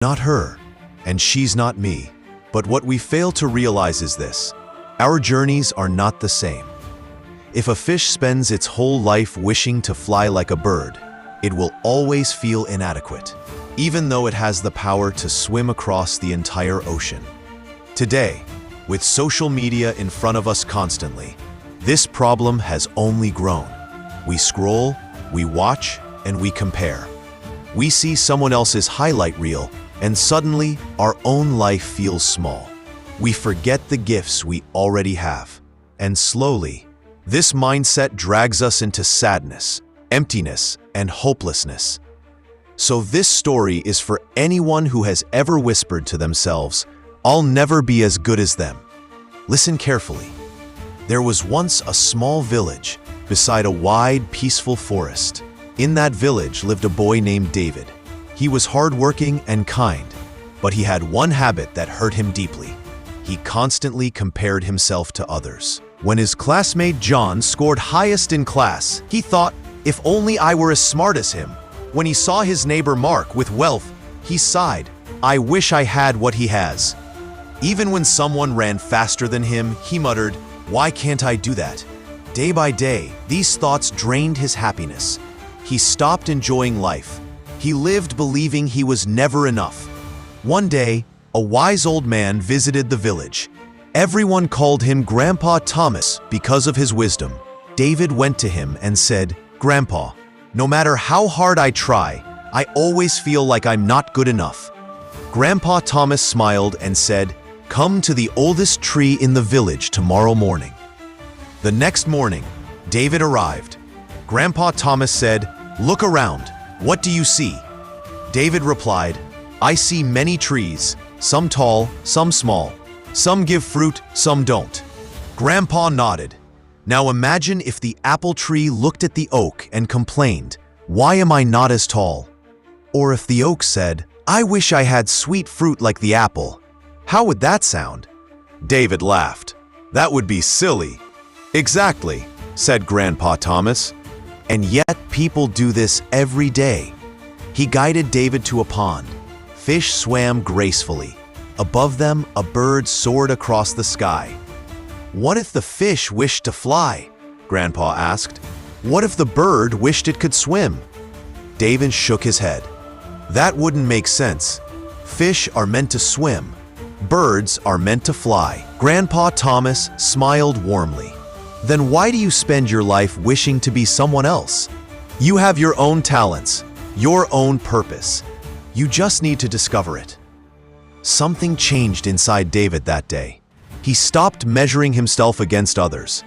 not her, and she's not me. But what we fail to realize is this: our journeys are not the same. If a fish spends its whole life wishing to fly like a bird, it will always feel inadequate, even though it has the power to swim across the entire ocean. Today, with social media in front of us constantly, this problem has only grown. We scroll, we watch, and we compare. We see someone else's highlight reel, and suddenly our own life feels small. We forget the gifts we already have. And slowly, this mindset drags us into sadness, emptiness, and hopelessness. So this story is for anyone who has ever whispered to themselves, "I'll never be as good as them." Listen carefully. There was once a small village beside a wide, peaceful forest. In that village lived a boy named David. He was hardworking and kind, but he had one habit that hurt him deeply. He constantly compared himself to others. When his classmate John scored highest in class, he thought, "If only I were as smart as him." When he saw his neighbor Mark with wealth, he sighed, "I wish I had what he has." Even when someone ran faster than him, he muttered, "Why can't I do that?" Day by day, these thoughts drained his happiness. He stopped enjoying life. He lived believing he was never enough. One day, a wise old man visited the village. Everyone called him Grandpa Thomas because of his wisdom. David went to him and said, "Grandpa, no matter how hard I try, I always feel like I'm not good enough." Grandpa Thomas smiled and said, "Come to the oldest tree in the village tomorrow morning." The next morning, David arrived. Grandpa Thomas said, "Look around. What do you see?" David replied, "I see many trees, some tall, some small. Some give fruit, some don't." Grandpa nodded. "Now imagine if the apple tree looked at the oak and complained, 'Why am I not as tall?' Or if the oak said, 'I wish I had sweet fruit like the apple.' How would that sound?" David laughed. "That would be silly." "Exactly," said Grandpa Thomas. "And yet people do this every day." He guided David to a pond. Fish swam gracefully. Above them, a bird soared across the sky. "What if the fish wished to fly?" Grandpa asked. "What if the bird wished it could swim?" David shook his head. "That wouldn't make sense. Fish are meant to swim. Birds are meant to fly." Grandpa Thomas smiled warmly. "Then why do you spend your life wishing to be someone else? You have your own talents, your own purpose. You just need to discover it." Something changed inside David that day. He stopped measuring himself against others.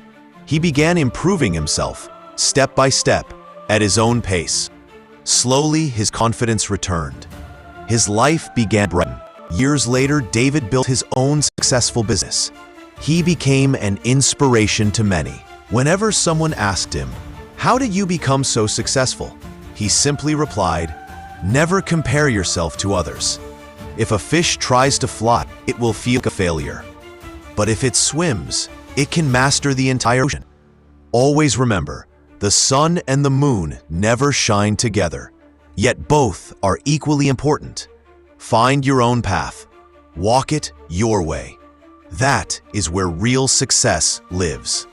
He began improving himself, step by step, at his own pace. Slowly, his confidence returned. His life began to brighten. Years later, David built his own successful business. He became an inspiration to many. Whenever someone asked him, "How did you become so successful?" he simply replied, "Never compare yourself to others. If a fish tries to fly, it will feel like a failure. But if it swims, it can master the entire ocean." Always remember, the sun and the moon never shine together, yet both are equally important. Find your own path. Walk it your way. That is where real success lives.